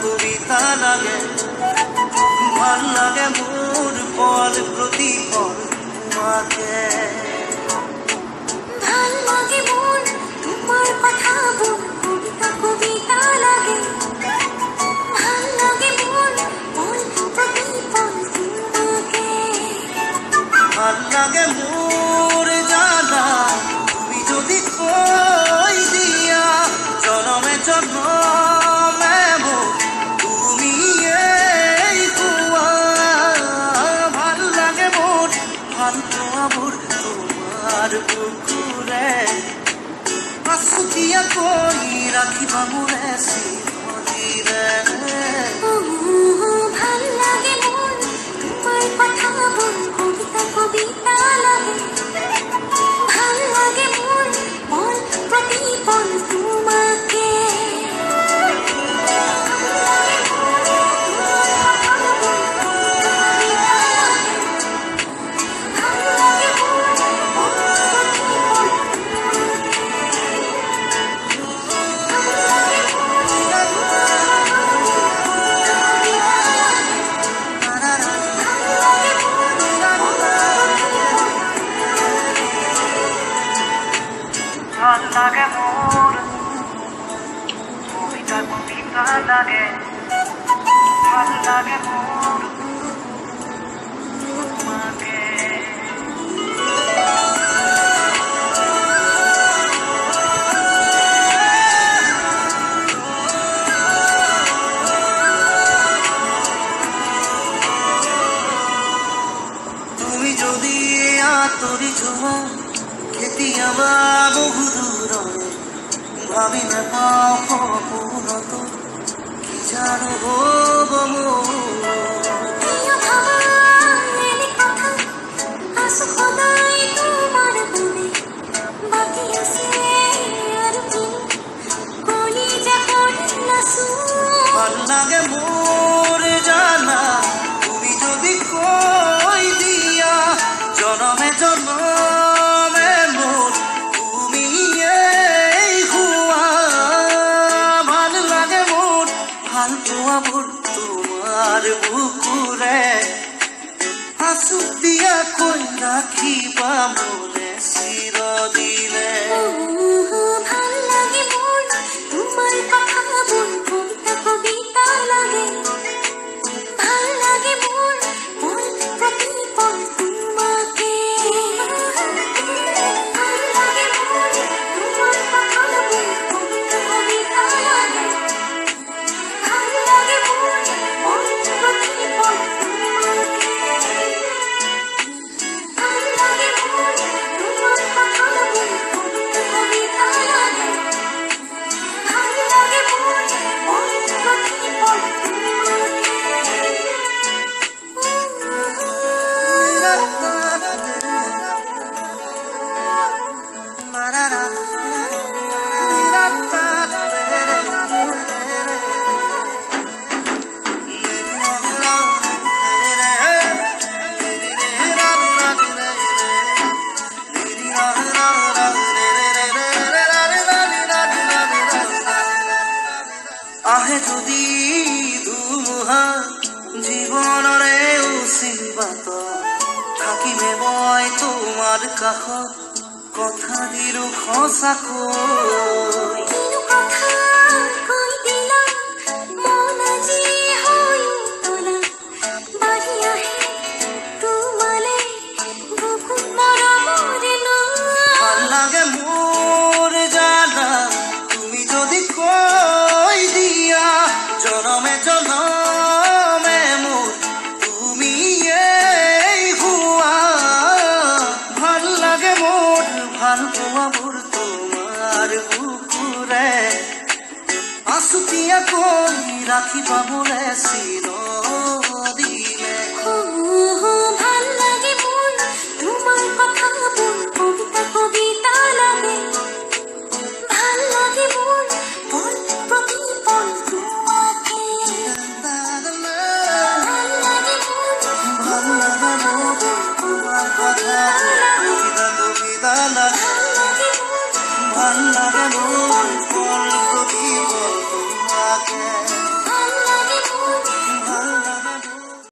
কবিতা লাগে, ভাল লাগে মোর পল প্রতিপল তোমাকে। ভাল লাগে মোর তোমার কথা বল, কবিতা কবিতা লাগে। ভাল লাগে মোর পল প্রতিপল তোমাকে। ভাল লাগে মোর জানা তুমি যদি কই দিয়া জনমে জন্মে মোর তুমি এই কুয়া। ভাল লাগে মোর ভাল পোয়া মোর তোমার বুকুরে, আশুতিয়া কই রাখিবা মোরে চিরদিনে। ভাল লাগে মোর তোমার কথা বল, কবিতা কবিতা লাগে। ভাল লাগে মোর পল প্রতিপল তোমাকে। ভাল লাগে মোর কবিতা কবিতা লাগে, ভাল লাগে মোর তোমাকে। তুমি যদি আতরি ছোঁয়া খেতি আমার বহু দূরে, ভাবি না পাও কখনত কি জানো হব প্রিয় ভাবা এনে কথা, আসো সদাই তোমার মনে। বাকি আছে আর কি কলিজা করিলা সুর। ভাল লাগে মোর জানা তুমি যদি কই দিয়া জনমে জন্মে মোর তুমি এই হুয়া। ভাল লাগে মোর ভাল পোয়া মোর তোমার বুকুরে, হাসু দিয়া কই রাখিবা মোরে চিরদিনে। ভাল লাগে মোর তোমার কথা বল, কবিতা কবিতা লাগে। ভাল লাগে মোর পল প্রতিপল তোমাকে। ভাল লাগে মোর তোমার কথা বল, কবিতা কবিতা লাগে। ভাল লাগে মোর পল প্রতিপল তোমাকে। ভাল লাগে মোর তোমার কথা বল, কবিতা কবিতা লাগে। ভাল লাগে মোর পল প্রতিপল আহে যদি ধুমুহা জীৱনৰে উচিবাত, থাকিমে মই তোমাৰ কাষত কথা দিলো সঁচাকৈ। কিনো কথা কৈ দিলা মন আজি হৈ উতলা, বাঢ়ি আহে তোমালে বুকুত মৰমৰে ভাল লাগে মোৰ জানা তুমি যদি কৈ দিয়া জনমে জনমে মোৰ তুমি এই হুৱা। ভাল লাগে মোৰ ভাল পোৱা মোৰ তোমাৰ বুকুৰে, আচুতীয়া কৈ ৰাখিবা মোৰে চিৰদিনে। ভাল লাগে মোর তোমার কথা বল, কবিতা কবিতা লাগে। ভাল লাগে মোর পল প্রতিপল তোমাকে। ভাল লাগে মোর ভাল লাগে মোর তোমার কথা কবিতা কবিতা লাগে, ভাল লাগে মোর ভাল লাগে মোর পল প্রতিপল